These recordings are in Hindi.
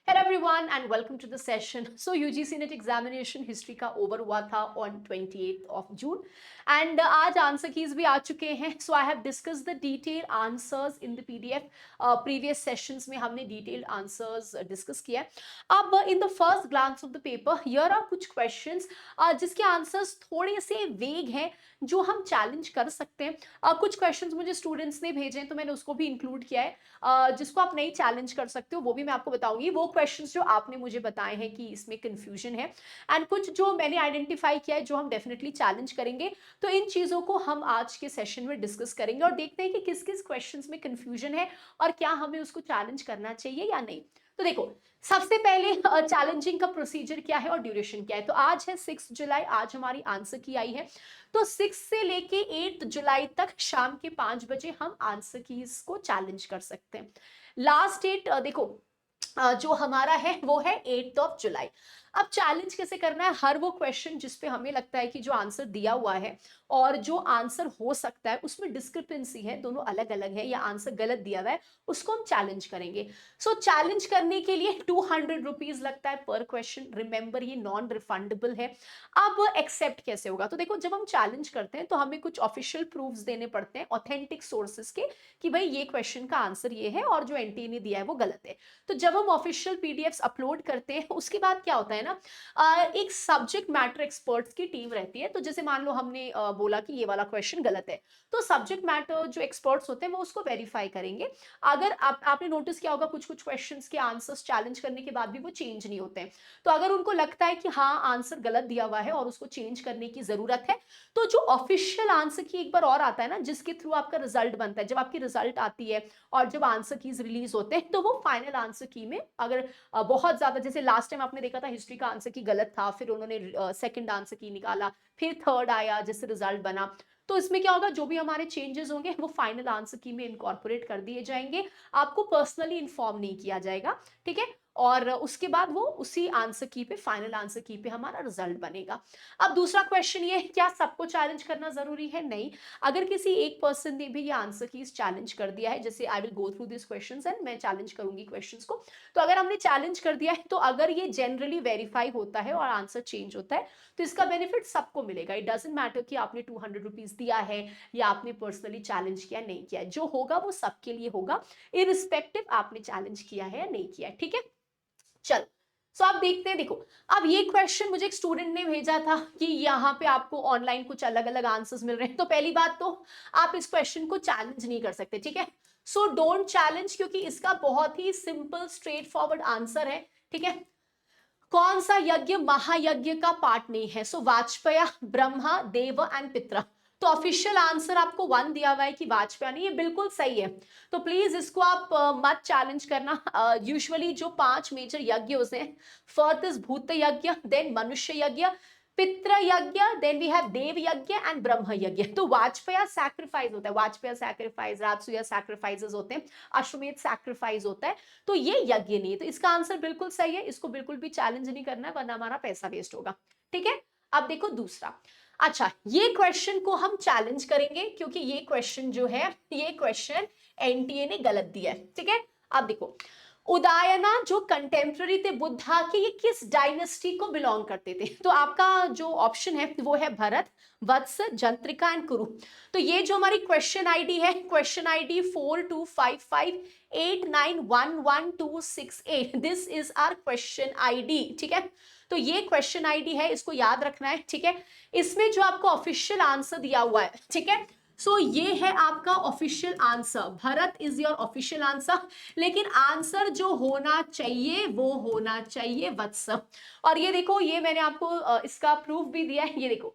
Hello everyone and welcome to the session. So UGC NET examination history का ओवर हुआ था on 28th of June and आज आंसर कीज भी आ चुके हैं. So I have discuss the detail answers in the PDF. Previous sessions में हमने डिटेल्ड आंसर्स डिस्कस किया है. अब in the first glance of the paper here are कुछ क्वेश्चंस जिसके आंसर्स थोड़े से वेग हैं जो हम चैलेंज कर सकते हैं. कुछ क्वेश्चंस मुझे स्टूडेंट्स ने भेजे हैं तो मैंने उसको भी इंक्लूड किया है. जिसको आप नहीं चैलेंज कर सकते हो वो भी मैं आपको बताऊंगी. वो क्वेश्चंस जो आपने मुझे बताए हैं कि इसमें कंफ्यूजन है एंड कुछ जो मैंने आइडेंटिफाई किया है जो हम डेफिनेटली चैलेंज करेंगे. तो इन चीजों को हम आज के सेशन में डिस्कस करेंगे और देखते हैं कि किस किस क्वेश्चंस में कंफ्यूजन है और क्या हमें उसको चैलेंज करना चाहिए या नहीं. तो देखो, सबसे पहले चैलेंजिंग का प्रोसीजर क्या है और ड्यूरेशन क्या है. तो आज है 6 जुलाई, आज हमारी आंसर की आई है. तो 6 से लेके 8 जुलाई तक शाम के 5 बजे हम आंसर कीज को चैलेंज कर सकते हैं. लास्ट डेट देखो जो हमारा है वो है 8th ऑफ जुलाई. अब चैलेंज कैसे करना है, हर वो क्वेश्चन जिसपे हमें लगता है कि जो आंसर दिया हुआ है और जो आंसर हो सकता है उसमें डिस्क्रिपेंसी है, दोनों अलग अलग है या आंसर गलत दिया हुआ है, उसको हम चैलेंज करेंगे. सो चैलेंज करने के लिए 200 रुपीज लगता है पर क्वेश्चन. रिमेंबर ये नॉन रिफंडेबल है. अब एक्सेप्ट कैसे होगा, तो देखो जब हम चैलेंज करते हैं तो हमें कुछ ऑफिशियल प्रूफ्स देने पड़ते हैं ऑथेंटिक सोर्सेस के कि भाई ये क्वेश्चन का आंसर ये है और जो एनटीए ने दिया है वो गलत है. तो जब हम ऑफिशियल पीडीएफ्स अपलोड करते हैं उसके बाद क्या होता है ना, एक सब्जेक्ट मैटर एक्सपर्ट्स की टीम रहती है. तो जैसे मान लो हमने बोला कि ये वाला क्वेश्चन गलत है, तो सब्जेक्ट मैटर जो एक्सपर्ट्स होते हैं वो उसको वेरीफाई करेंगे. अगर आपने नोटिस किया होगा कुछ कुछ क्वेश्चंस के आंसर्स चैलेंज करने के बाद भी वो चेंज नहीं होते हैं. तो अगर उनको लगता है कि हाँ आंसर गलत दिया हुआ है और उसको चेंज करने की जरूरत है, तो जो ऑफिशियल आंसर की एक बार और आता है ना जिसके थ्रू आपका रिजल्ट बनता है, जब आपकी रिजल्ट आती है और जब आंसर कीज रिलीज होते हैं तो वो फाइनल आंसर की में अगर बहुत ज्यादा, जैसे लास्ट टाइम आपने देखा था हिस्ट्री का आंसर की गलत था, फिर उन्होंने सेकंड आंसर की निकाला, फिर थर्ड आया जिससे रिजल्ट बना. तो इसमें क्या होगा, जो भी हमारे चेंजेस होंगे वो फाइनल आंसर की में इनकॉर्पोरेट कर दिए जाएंगे. आपको पर्सनली इन्फॉर्म नहीं किया जाएगा, ठीक है. और उसके बाद वो उसी आंसर की पे, फाइनल आंसर की पे हमारा रिजल्ट बनेगा. अब दूसरा क्वेश्चन ये, क्या सबको चैलेंज करना जरूरी है? नहीं. अगर किसी एक पर्सन ने भी ये आंसर कीज चैलेंज कर दिया है, जैसे I will go through this questions and मैं चैलेंज करूंगी क्वेश्चंस को. तो अगर हमने चैलेंज कर दिया है तो अगर ये जनरली वेरीफाई होता है और आंसर चेंज होता है तो इसका बेनिफिट सबको मिलेगा. इट डजंट मैटर कि आपने 200 रुपीज दिया है या आपने पर्सनली चैलेंज किया नहीं किया, जो होगा वो सबके लिए होगा, इरिस्पेक्टिव आपने चैलेंज किया है या नहीं किया है. ठीक है, चलो. सो आप देखते हैं, देखो अब ये क्वेश्चन मुझे एक स्टूडेंट ने भेजा था कि यहाँ पे आपको ऑनलाइन कुछ अलग अलग आंसर्स मिल रहे हैं. तो पहली बात तो आप इस क्वेश्चन को चैलेंज नहीं कर सकते, ठीक है. सो डोंट चैलेंज, क्योंकि इसका बहुत ही सिंपल स्ट्रेट फॉरवर्ड आंसर है, ठीक है. कौन सा यज्ञ महायज्ञ का पार्ट नहीं है? सो वाजपेय, ब्रह्मा, देव एंड पितृ. तो ऑफिशियल आंसर आपको 1 दिया हुआ है कि वाजपेय नहीं, ये बिल्कुल सही है. तो प्लीज इसको आप मत चैलेंज करना. यूजुअली जो 5 मेजर यज्ञ होते हैं, फर्स्ट इज भूत यज्ञ, देन मनुष्य यज्ञ, पितृ यज्ञ, देन वी हैव देव यज्ञ एंड ब्रह्म यज्ञ. तो वाजपेय सैक्रिफाइस होता है, वाजपेय सैक्रिफाइस, राजसूय सैक्रिफाइसेस होते हैं, अश्वमेध सैक्रिफाइस होता है. तो ये यज्ञ नहीं है. तो इसका आंसर बिल्कुल सही है, इसको बिल्कुल भी चैलेंज नहीं करना है वरना हमारा पैसा वेस्ट होगा. ठीक है. अब देखो दूसरा. अच्छा, ये क्वेश्चन को हम चैलेंज करेंगे क्योंकि ये क्वेश्चन जो है, ये क्वेश्चन एनटीए ने गलत दिया है. ठीक है. अब देखो, उदयना जो कंटेम्प्रेरी थे बुद्धा के, ये किस डायनेस्टी को बिलोंग करते थे? तो आपका जो ऑप्शन है वो है भरत, वत्स, जंत्रिका एंड कुरु. तो ये जो हमारी क्वेश्चन आईडी है, question ID 425589111268, this is our question ID. ठीक है. तो ये क्वेश्चन आईडी है, इसको याद रखना है. ठीक है. इसमें जो आपको ऑफिशियल आंसर दिया हुआ है, ठीक है, सो ये है आपका official answer. Bharat is your official answer, लेकिन आंसर जो होना चाहिए वो होना चाहिए वत्स. और ये देखो, ये मैंने आपको इसका प्रूफ भी दिया है. ये देखो,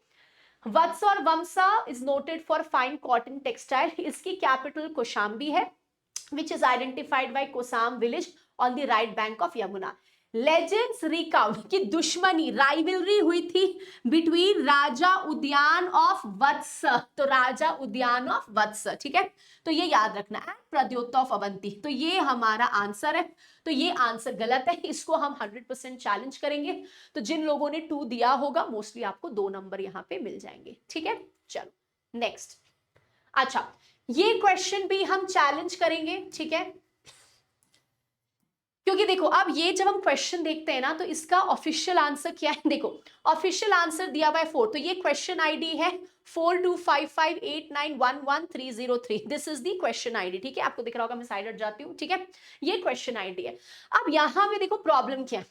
वत्स और Vamsa is noted for fine cotton textile. इसकी कैपिटल कोशाम्बी है, which is identified by Kosam village on the right bank of Yamuna. Legends recount कि दुश्मनी, राइवलरी हुई थी बिटवीन राजा उद्यान ऑफ वत्स. तो राजा उद्यान ऑफ वत्स, ठीक है. तो ये याद रखना है, प्रद्योत ऑफ अवंती. तो ये हमारा आंसर है. तो ये आंसर गलत है, इसको हम 100% चैलेंज करेंगे. तो जिन लोगों ने 2 दिया होगा मोस्टली आपको 2 नंबर यहाँ पे मिल जाएंगे. ठीक है. चलो नेक्स्ट. अच्छा, ये क्वेश्चन भी हम चैलेंज करेंगे, ठीक है, क्योंकि देखो अब ये जब हम क्वेश्चन देखते हैं ना तो इसका ऑफिशियल आंसर क्या है, देखो ऑफिशियल आंसर दिया हुआ है 4, तो ये क्वेश्चन आईडी है 4255891130 this is the question ID, ठीक है, आपको दिख रहा होगा, मैं साइड हट जाती हूँ, ठीक है, ये क्वेश्चन आईडी है। अब यहाँ पे देखो प्रॉब्लम क्या है,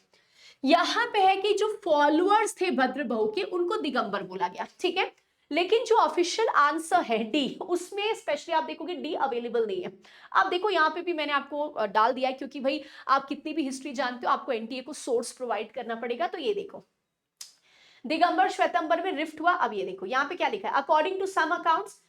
यहाँ पे है कि जो फॉलोअर्स थे भद्र बहु के उनको दिगंबर बोला गया, ठीक है, लेकिन जो ऑफिशियल आंसर है डी, उसमें स्पेशली आप देखोगे डी अवेलेबल नहीं है। अब देखो यहाँ पे भी मैंने आपको डाल दिया है, क्योंकि भाई आप कितनी भी हिस्ट्री जानते हो आपको एनटीए को सोर्स प्रोवाइड करना पड़ेगा। तो ये देखो दिगंबर श्वेतंबर में रिफ्ट हुआ। अब ये देखो यहाँ पे क्या लिखा है, according to some accounts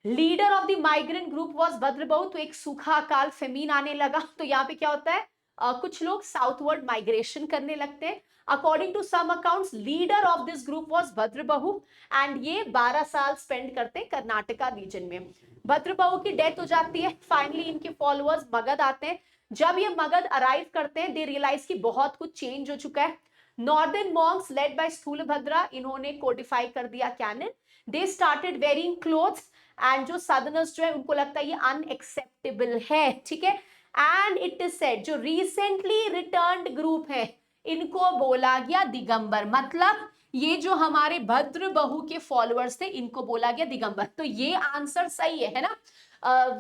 leader of the migrant group was Bhadrabahu, तो एक सूखा अकाल फेमीन आने लगा। तो यहाँ पे क्या होता है, कुछ लोग साउथवर्ड माइग्रेशन करने लगते हैं। According to some accounts leader of this group was Bhadrabahu and ये 12 साल स्पेंड करते हैं कर्नाटका रीजन में। भद्रबहु की डेथ हो जाती है। फाइनली इनके फॉलोअर्स मगध आते हैं। जब ये मगध अराइव करते हैं दे रियलाइज कि बहुत कुछ चेंज हो चुका है। Northern monks led by Sthulabhadra, इन्होंने कोडिफाई कर दिया canon. They started wearing clothes and जो सदर्नर्स जो है उनको लगता है ये अनएक्सेप्टेबल है, ठीक है। एंड इट इज सेड जो रिसेंटली रिटर्न्ड ग्रुप है इनको बोला गया दिगंबर, मतलब ये जो हमारे भद्र बहु के फॉलोअर्स थे इनको बोला गया दिगंबर। तो ये आंसर सही है ना,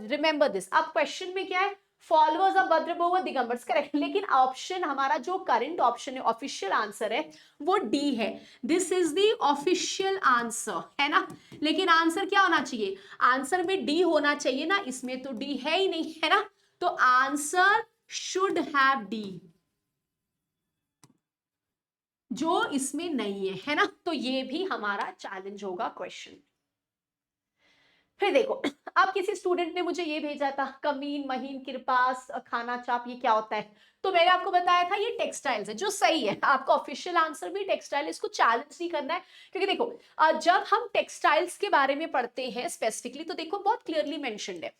रिमेंबर दिस। अब क्वेश्चन में क्या है, फॉलोअर्स ऑफ भद्र बहु दिगंबर्स, करेक्ट, लेकिन ऑप्शन हमारा जो करंट ऑप्शन है ऑफिशियल आंसर है वो डी है। This is the official answer, है ना, लेकिन आंसर क्या होना चाहिए, आंसर में डी होना चाहिए ना, इसमें तो डी है ही नहीं, है ना, तो आंसर शुड हैव डी, जो इसमें नहीं है ना, तो ये भी हमारा चैलेंज होगा क्वेश्चन। फिर देखो अब किसी स्टूडेंट ने मुझे ये भेजा था कमीन महीन किरपास खाना चाप, ये क्या होता है, तो मैंने आपको बताया था ये टेक्सटाइल्स है, जो सही है, आपका ऑफिशियल आंसर भी टेक्सटाइल, इसको चैलेंज नहीं करना है। क्योंकि देखो जब हम टेक्सटाइल्स के बारे में पढ़ते हैं स्पेसिफिकली तो देखो बहुत क्लियरली मेंशन्ड है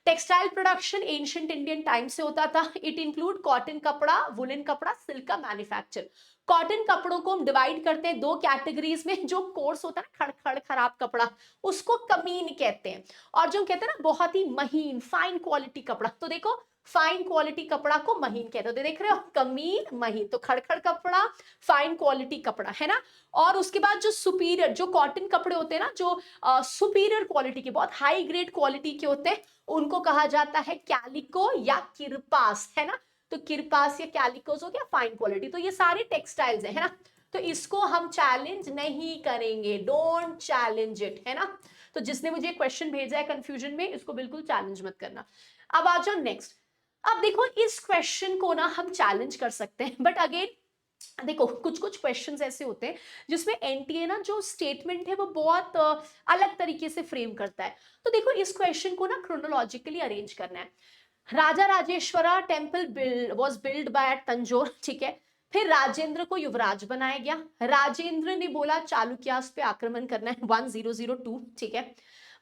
textile production ancient Indian time से होता था। इट इंक्लूड कॉटन कपड़ा, वुलन कपड़ा, सिल्क का मैन्युफैक्चर। कॉटन कपड़ों को हम डिवाइड करते हैं दो कैटेगरीज में, जो कोर्स होता है ना खड़ खराब कपड़ा उसको कमीन कहते हैं, और जो कहते हैं ना बहुत ही महीन फाइन क्वालिटी कपड़ा, तो देखो फाइन क्वालिटी कपड़ा को महीन कहते हैं, तो देख रहे हो कमीन महीन, तो खड़खड़ कपड़ा फाइन क्वालिटी कपड़ा, है ना। और उसके बाद जो सुपीरियर जो कॉटन कपड़े होते हैं ना, जो सुपीरियर क्वालिटी के बहुत हाई ग्रेड क्वालिटी के होते हैं उनको कहा जाता है कैलिको या किरपास, है ना। तो किरपास या कैलिकोस हो गया फाइन क्वालिटी। तो ये सारे टेक्सटाइल्स है ना, तो इसको हम चैलेंज नहीं करेंगे, डोंट चैलेंज इट, है ना। तो जिसने मुझे क्वेश्चन भेजा है कंफ्यूजन में, इसको बिल्कुल चैलेंज मत करना। अब आ जाओ नेक्स्ट। अब देखो इस क्वेश्चन को ना हम चैलेंज कर सकते हैं, बट अगेन देखो कुछ कुछ क्वेश्चंस ऐसे होते हैं जिसमें एनटीए ना जो स्टेटमेंट है वो बहुत अलग तरीके से फ्रेम करता है। तो देखो इस क्वेश्चन को ना क्रोनोलॉजिकली अरेंज करना है। Raja Rajeshwara temple was build by Tanjore, ठीक है। फिर राजेंद्र को युवराज बनाया गया। राजेंद्र ने बोला चालुक्यास पे आक्रमण करना है 1002, ठीक है।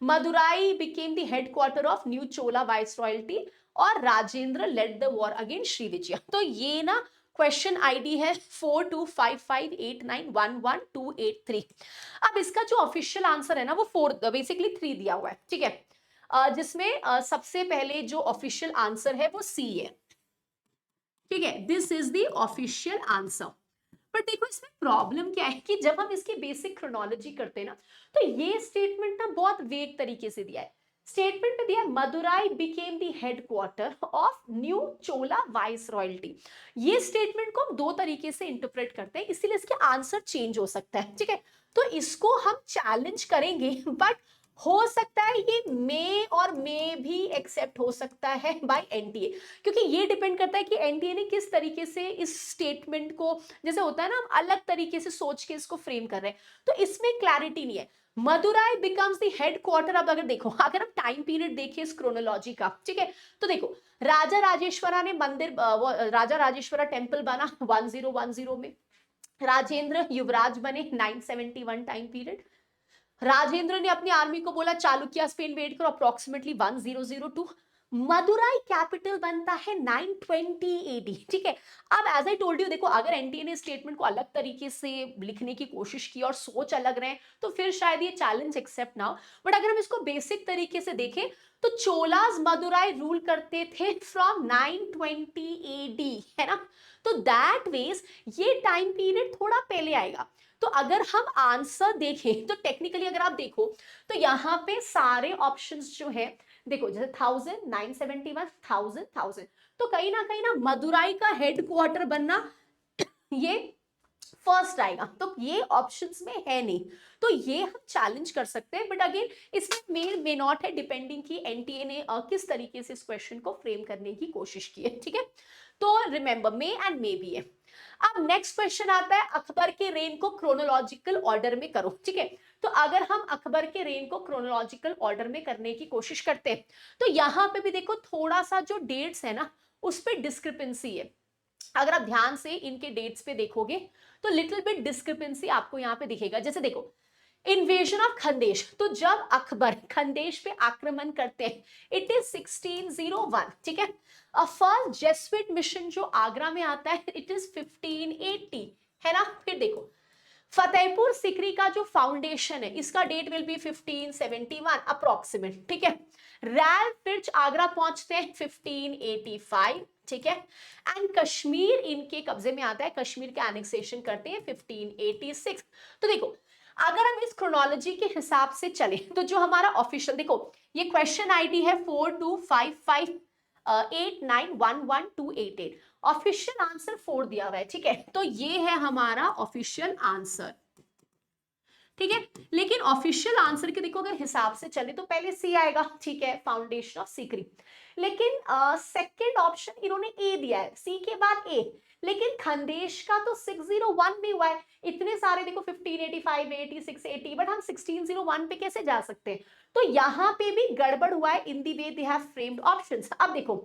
Madurai became the headquarter of new Chola viceroyalty और Rajendra led the war against Srivijaya. तो ये ना क्वेश्चन आईडी है 425589111283। अब इसका जो ऑफिशियल आंसर है ना वो 4 बेसिकली 3 दिया हुआ है, ठीक है, जिसमें सबसे पहले जो ऑफिशियल आंसर है वो सी है, ठीक है, this is the official answer. पर देखो इसमें प्रॉब्लम क्या है कि जब हम इसकी बेसिक क्रोनोलॉजी करते हैं ना तो ये स्टेटमेंट ना बहुत वेग तरीके से दिया है। स्टेटमेंट में दिया Madurai became the headquarter of new Chola vice royalty. ये स्टेटमेंट को हम 2 तरीके से इंटरप्रेट करते हैं, इसीलिए इसके आंसर चेंज हो सकता है, ठीक है। तो इसको हम चैलेंज करेंगे, बट हो सकता है ये मे और मे भी एक्सेप्ट हो सकता है बाय एनटीए, क्योंकि ये डिपेंड करता है कि एनटीए ने किस तरीके से इस स्टेटमेंट को, जैसे होता है ना हम अलग तरीके से सोच के इसको फ्रेम कर रहे हैं, तो इसमें क्लैरिटी नहीं है। Madurai becomes the headquarter. अब अगर देखो अगर हम टाइम पीरियड देखें इस क्रोनोलॉजी का, ठीक है, तो देखो राजा राजेश्वरा ने मंदिर राजा राजेश्वरा टेम्पल बना 1010 में। राजेंद्र युवराज बने 971 टाइम पीरियड। राजेंद्र ने अपनी आर्मी को बोला चालुक्या पे इन्वेड करो अप्रोक्सीमेटली 1002। मदुराई कैपिटल बनता है 920 एडी, ठीक है। अब एज आई टोल्ड यू, देखो अगर एनटीए ने स्टेटमेंट को अलग तरीके से लिखने की कोशिश की और सोच अलग रहे तो फिर शायद ये चैलेंज एक्सेप्ट ना हो, बट अगर हम इसको बेसिक तरीके से देखें तो चोलास मदुराई रूल करते थे फ्रॉम 920 एडी, है ना। तो दैट मींस ये टाइम पीरियड थोड़ा पहले आएगा। तो अगर हम आंसर देखें तो टेक्निकली अगर आप देखो तो यहाँ पे सारे ऑप्शंस जो है, देखो जैसे 1000, 971, 1000, तो कहीं ना मदुराई का हेडक्वार्टर बनना ये फर्स्ट आएगा, तो ये ऑप्शंस में है नहीं। तो ये हम चैलेंज कर सकते हैं, बट अगेन इसमें मे नॉट है, डिपेंडिंग की एनटीए ने किस तरीके से इस क्वेश्चन को फ्रेम करने की कोशिश की है, ठीक है। तो remember me and may be है। अब नेक्स्ट क्वेश्चन आता है अकबर के रेन को क्रोनोलॉजिकल ऑर्डर में करो, ठीक है। तो अगर हम अकबर के रेन को क्रोनोलॉजिकल ऑर्डर में करने की कोशिश करते हैं तो यहाँ पे भी देखो थोड़ा सा जो डेट्स है ना उस पर डिस्क्रिपेंसी है। अगर आप ध्यान से इनके डेट्स पे देखोगे तो लिटिल बिट डिस्क्रिपेंसी आपको यहाँ पे दिखेगा। जैसे देखो इन्वेजन ऑफ खंदेश, तो जब अकबर खंदेश पे आक्रमण करते हैं इट इज 1601, ठीक है। फर्स्ट जेसुइट मिशन जो आगरा में आता है इट इज 1580, है ना। फिर देखो फतेहपुर सिकरी का जो फाउंडेशन है इसका डेट विल बी 1571 अप्रोक्सीमेट, ठीक है। रैल्फ फिच आगरा पहुंचते हैं 1585, ठीक है। एंड कश्मीर इनके कब्जे में आता है, कश्मीर के एनेक्सेशन करते हैं 1586। तो देखो अगर हम इस क्रोनोलॉजी के हिसाब से चले तो जो हमारा ऑफिशियल, देखो ये क्वेश्चन आईडी है 425589112288, ऑफिशियल आंसर 4 दिया हुआ है, ठीक है। तो ये है हमारा ऑफिशियल आंसर, ठीक है। लेकिन ऑफिशियल आंसर के देखो अगर हिसाब से चले तो पहले सी आएगा, ठीक है, फाउंडेशन ऑफ सीकरी। लेकिन सेकंड ऑप्शन इन्होंने ए दिया है, सी के बाद ए, लेकिन खंदेश का तो 601 में हुआ है। इतने सारे देखो 1585, 86, 80, बट हम 1601 पे कैसे जा सकते हैं। तो यहाँ पे भी गड़बड़ हुआ है इन दी वे दे हैव फ्रेम्ड ऑप्शंस। अब देखो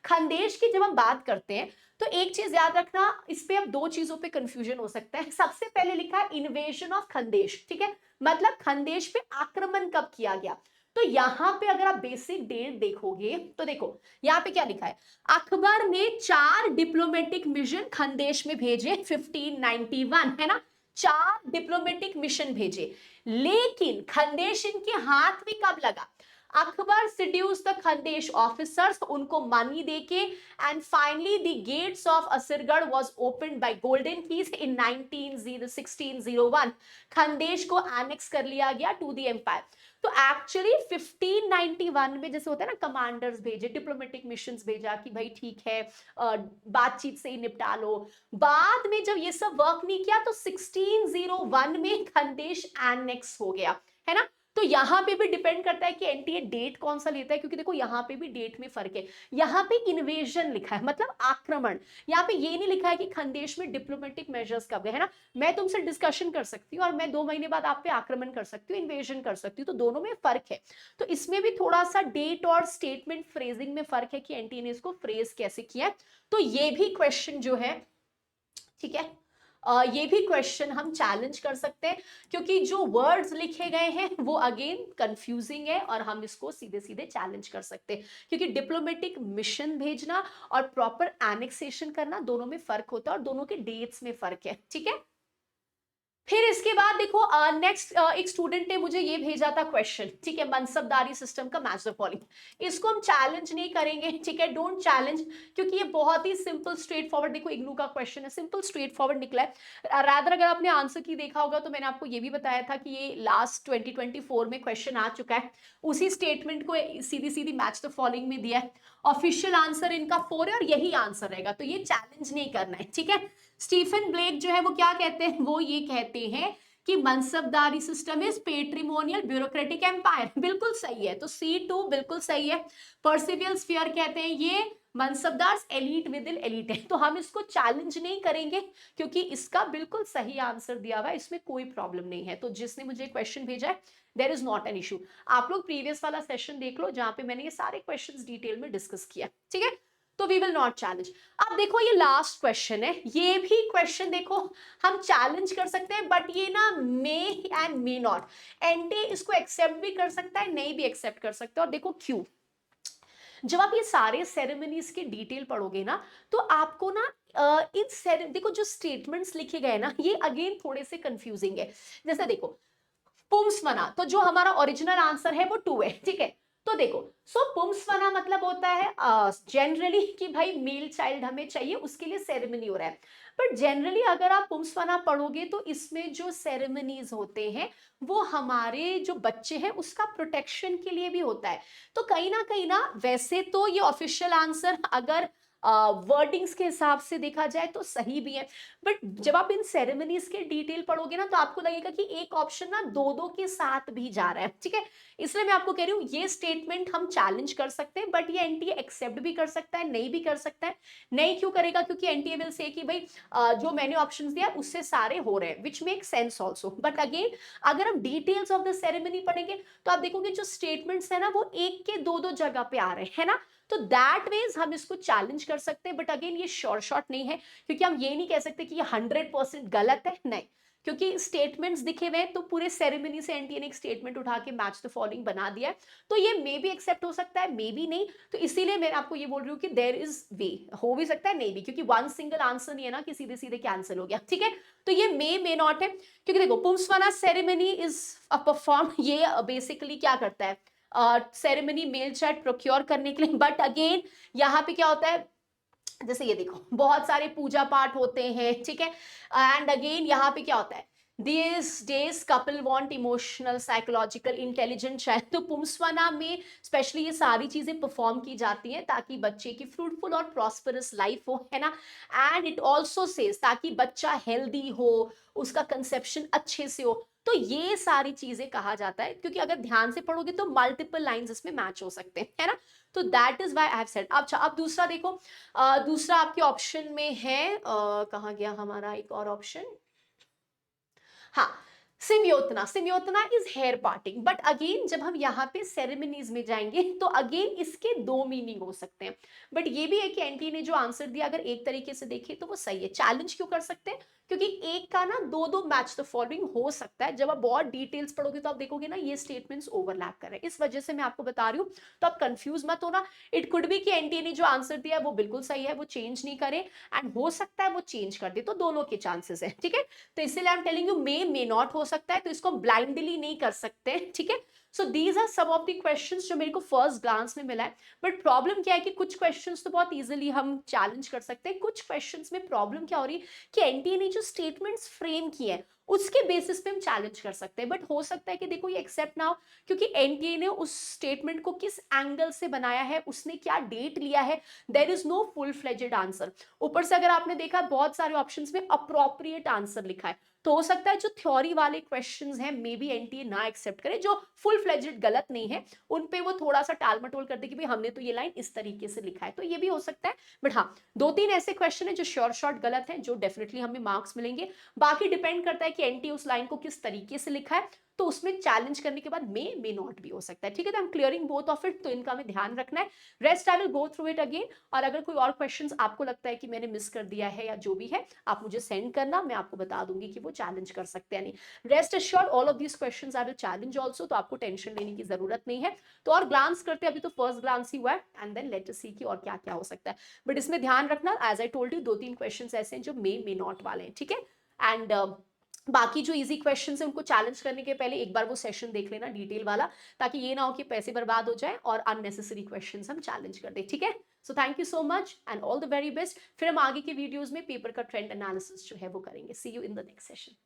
खंदेश की जब हम बात करते हैं तो एक चीज याद रखना, इस पे अब दो चीजों पे कंफ्यूजन हो सकता है। सबसे पहले लिखा है इन्वेजन ऑफ खंदेश, ठीक है, मतलब खंदेश पे आक्रमण कब किया गया। तो यहाँ पे अगर आप बेसिक डेट देखोगे तो देखो यहाँ पे क्या लिखा है, अकबर ने 4 डिप्लोमेटिक मिशन खंदेश में भेजे 1591, है ना, 4 डिप्लोमेटिक मिशन भेजे। लेकिन खंदेश इनके हाथ में कब लगा, Akbar seduce the Khandesh officers, उनको मनी देके, and finally the gates of Asirgarh was opened by golden keys in 1601। Khandesh को एनेक्स कर लिया गया टू द एम्पायर। तो एक्चुअली 1591 में जैसे होता है ना कमांडर्स भेजे, डिप्लोमेटिक मिशंस भेजा कि भाई ठीक है बातचीत से ही निपटा लो। बाद में जब ये सब वर्क नहीं किया तो 1601 में खंदेश एनेक्स हो गया, है ना। तो यहाँ पे भी डिपेंड करता है कि एनटीए डेट कौन सा लेता है, क्योंकि देखो यहाँ पे भी डेट में फर्क है। यहाँ पे इन्वेजन लिखा है मतलब आक्रमण, यहाँ पे ये नहीं लिखा है कि खंदेश में डिप्लोमेटिक मेजर्स कब गए, है ना। मैं तुमसे डिस्कशन कर सकती हूँ और मैं 2 महीने बाद आप पे आक्रमण कर सकती हूँ, इन्वेजन कर सकती हूँ, तो दोनों में फर्क है। तो इसमें भी थोड़ा सा डेट और स्टेटमेंट फ्रेजिंग में फर्क है कि एनटीए ने इसको फ्रेज कैसे किया है। तो ये भी क्वेश्चन जो है, ठीक है, ये भी क्वेश्चन हम चैलेंज कर सकते हैं, क्योंकि जो वर्ड्स लिखे गए हैं वो अगेन कंफ्यूजिंग है और हम इसको सीधे सीधे चैलेंज कर सकते हैं, क्योंकि डिप्लोमेटिक मिशन भेजना और प्रॉपर एनेक्सेशन करना दोनों में फर्क होता है और दोनों के डेट्स में फर्क है, ठीक है। फिर इसके बाद देखो नेक्स्ट एक स्टूडेंट ने मुझे ये भेजा था क्वेश्चन, ठीक है, मनसबदारी सिस्टम का मैच द फॉलोइंग। इसको हम चैलेंज नहीं करेंगे, ठीक है, डोंट चैलेंज, क्योंकि ये बहुत ही सिंपल स्ट्रेट फॉरवर्ड, देखो इग्नू का क्वेश्चन है, सिंपल स्ट्रेट फॉरवर्ड निकला है। रादर अगर आपने आंसर की देखा होगा तो मैंने आपको ये भी बताया था कि ये लास्ट 2024 में क्वेश्चन आ चुका है, उसी स्टेटमेंट को सीधी सीधी मैच द फॉलोइंग में दिया है। ऑफिशियल आंसर इनका 4 है और यही आंसर रहेगा, तो ये चैलेंज नहीं करना है, ठीक है। स्टीफन ब्लेक जो है वो क्या कहते हैं, वो ये कहते हैं कि मनसबदारी सिस्टम इज पेट्रिमोनियल ब्यूरोक्रेटिक एम्पायर, बिल्कुल सही है, तो C2 बिल्कुल सही है। पर्सिवियल स्फीयर कहते हैं ये mansabdar elite with in elite है, तो हम इसको चैलेंज नहीं करेंगे क्योंकि इसका बिल्कुल सही आंसर दिया हुआ है, इसमें कोई प्रॉब्लम नहीं है। तो जिसने मुझे क्वेश्चन भेजा है there is not an issue. आप लोग प्रीवियस वाला सेशन देख लो जहां पे मैंने ये सारे क्वेश्चंस डिटेल में डिस्कस किया, ठीक है, तो वी विल नॉट चैलेंज। अब देखो ये लास्ट क्वेश्चन है, ये भी क्वेश्चन देखो हम चैलेंज कर सकते हैं, बट ये ना मे एंड मे नॉट, एनटीए इसको एक्सेप्ट भी कर सकता है नहीं भी एक्सेप्ट कर सकता है, और देखो क्यों। जब आप ये सारे सेरेमनीज के डिटेल पढ़ोगे ना, तो आपको ना देखो जो स्टेटमेंट्स लिखे गए ना, ये अगेन थोड़े से कंफ्यूजिंग है। जैसे देखो, पुंसवना, तो जो हमारा ओरिजिनल आंसर है वो 2 है, ठीक है। तो देखो, सो पुंसवना मतलब होता है जनरली कि भाई मेल चाइल्ड हमें चाहिए, उसके लिए सेरेमनी हो रहा है। बट जनरली अगर आप पुंसवना पढ़ोगे तो इसमें जो सेरेमनीज होते हैं वो हमारे जो बच्चे हैं उसका प्रोटेक्शन के लिए भी होता है। तो कहीं ना वैसे तो ये ऑफिशियल आंसर अगर वर्डिंग्स के हिसाब से देखा जाए तो सही भी है, बट जब आप इन सेरेमनीज के डिटेल पढ़ोगे ना, तो आपको लगेगा कि एक ऑप्शन ना दो दो के साथ भी जा रहा है, ठीक है। इसलिए मैं आपको कह रही हूँ ये स्टेटमेंट हम चैलेंज कर सकते हैं, बट ये एनटीए एक्सेप्ट भी कर सकता है, नहीं भी कर सकता है। नहीं क्यों करेगा? क्योंकि एनटीए विल से कि भाई जो मैंने ऑप्शंस दिया उससे सारे हो रहे हैं, which make sense also. But again अगर हम डिटेल्स ऑफ द सेरेमनी पढ़ेंगे तो आप देखोगे जो स्टेटमेंट्स है ना वो एक के दो दो जगह पे आ रहे हैं ना, तो दैट मीन्स हम इसको चैलेंज कर सकते हैं। बट अगेन ये श्योर शॉट नहीं है, क्योंकि हम ये नहीं कह सकते कि ये 100% गलत है, नहीं। क्योंकि स्टेटमेंट्स दिखे हुए हैं, तो पूरे सेरेमनी से एनटीए ने एक स्टेटमेंट उठा के मैच द फॉलोइंग बना दिया है, तो ये मे बी एक्सेप्ट हो सकता है, मे बी नहीं। तो इसीलिए मैं आपको ये बोल रही हूँ कि देयर इज वे, हो भी सकता है, नहीं भी, क्योंकि वन सिंगल आंसर नहीं है ना कि सीधे सीधे कैंसिल हो गया, ठीक है। तो ये मे नॉट है, क्योंकि देखो पुंसवाना सेरेमनी इज अ परफॉर्म, ये बेसिकली क्या करता है, सेरेमनी मेल चाइल्ड प्रोक्योर करने के लिए। बट अगेन यहाँ पे क्या होता है, जैसे ये देखो बहुत सारे पूजा पाठ होते हैं, ठीक है। एंड अगेन यहाँ पे क्या होता है, this days couple want emotional psychological intelligent child, तो पुंसवाना में स्पेशली ये सारी चीजें परफॉर्म की जाती हैं ताकि बच्चे की फ्रूटफुल और प्रॉस्परस लाइफ हो, है ना। एंड इट ऑल्सो सेज ताकि बच्चा हेल्दी हो, उसका कंसेप्शन अच्छे से हो। तो ये सारी चीजें कहा जाता है, क्योंकि अगर ध्यान से पढ़ोगे तो मल्टीपल लाइंस इसमें मैच हो सकते हैं, है ना। तो that is why I have said. अच्छा, अब दूसरा देखो, दूसरा आपके ऑप्शन में है, कहाँ गया हमारा एक और ऑप्शन, हाँ, simantonnayana. Simantonnayana is hair parting, but again जब हम यहाँ पे सेरेमनीज में जाएंगे तो अगेन इसके दो मीनिंग हो सकते हैं। बट ये भी है कि एंटी ने जो आंसर दिया अगर एक तरीके से देखें तो वो सही है। चैलेंज क्यों कर सकते हैं? क्योंकि एक का ना दो दो मैच द फॉलोइंग हो सकता है। जब आप बहुत डिटेल्स पढ़ोगे तो आप देखोगे ना ये स्टेटमेंट्स ओवरलैप कर रहे हैं, इस वजह से मैं आपको बता रही हूँ। तो आप कंफ्यूज मत होना। इट कुड बी कि एनटीए ने जो आंसर दिया है वो बिल्कुल सही है, वो चेंज नहीं करे, एंड हो सकता है वो चेंज कर दे, तो दोनों के चांसेस है, ठीक है। तो इसीलिए I am telling you may not हो सकता है, तो इसको ब्लाइंडली नहीं कर सकते, ठीक है। So these are some of the questions जो मेरे को फर्स्ट ग्लांस में मिला है। बट प्रॉब्लम क्या है कि कुछ क्वेश्चंस तो बहुत इजीली हम चैलेंज कर सकते हैं, कुछ क्वेश्चंस में प्रॉब्लम क्या हो रही है कि एनटीए ने जो स्टेटमेंट्स फ्रेम किए हैं उसके बेसिस पे हम चैलेंज कर सकते हैं। बट हो सकता है कि देखो ये एक्सेप्ट ना हो, क्योंकि एनटीए ने उस स्टेटमेंट को किस एंगल से बनाया है, उसने क्या डेट लिया है, there is no full fledged answer. ऊपर से अगर आपने देखा बहुत सारे ऑप्शंस में अप्रोप्रिएट आंसर लिखा है, तो हो सकता है जो थ्योरी वाले क्वेश्चंस हैं मे बी एनटीए ना एक्सेप्ट करे, जो फुल फ्लेजेड गलत नहीं है उन पे वो थोड़ा सा टाल मटोल कर दे कि भाई हमने तो ये लाइन इस तरीके से लिखा है, तो ये भी हो सकता है। बट हाँ, दो तीन ऐसे क्वेश्चन है जो श्योर शॉर्ट गलत है, जो डेफिनेटली हमें मार्क्स मिलेंगे। बाकी डिपेंड करता है कि एनटीए उस लाइन को किस तरीके से लिखा है, तो उसमें चैलेंज करने के बाद मे नॉट भी हो सकता है, ठीक है। तो I am clearing both of it, तो इनका हमें ध्यान रखना है। Rest I will go through it again, और अगर कोई और क्वेश्चंस आपको लगता है कि मैंने मिस कर दिया है या जो भी है, आप मुझे सेंड करना, मैं आपको बता दूंगी कि वो चैलेंज कर सकते हैं नहीं। Rest assured all of these questions I will challenge also, तो आपको टेंशन लेने की जरूरत नहीं है। तो और ग्लांस करते हैं, अभी तो फर्स्ट ग्लांस ही हुआ है, एंड देन लेट अस सी कि और क्या क्या हो सकता है। बट इसमें ध्यान रखना, एज आई टोल्ड यू, दो तीन क्वेश्चंस ऐसे हैं जो मे नॉट वाले हैं, ठीक है। एंड बाकी जो इजी क्वेश्चंस हैं उनको चैलेंज करने के पहले एक बार वो सेशन देख लेना डिटेल वाला, ताकि ये ना हो कि पैसे बर्बाद हो जाए और अननेसेसरी क्वेश्चंस हम चैलेंज कर दें, ठीक है। So thank you so much and all the very best. फिर हम आगे के वीडियोस में पेपर का ट्रेंड एनालिसिस जो है वो करेंगे। See you in the next session.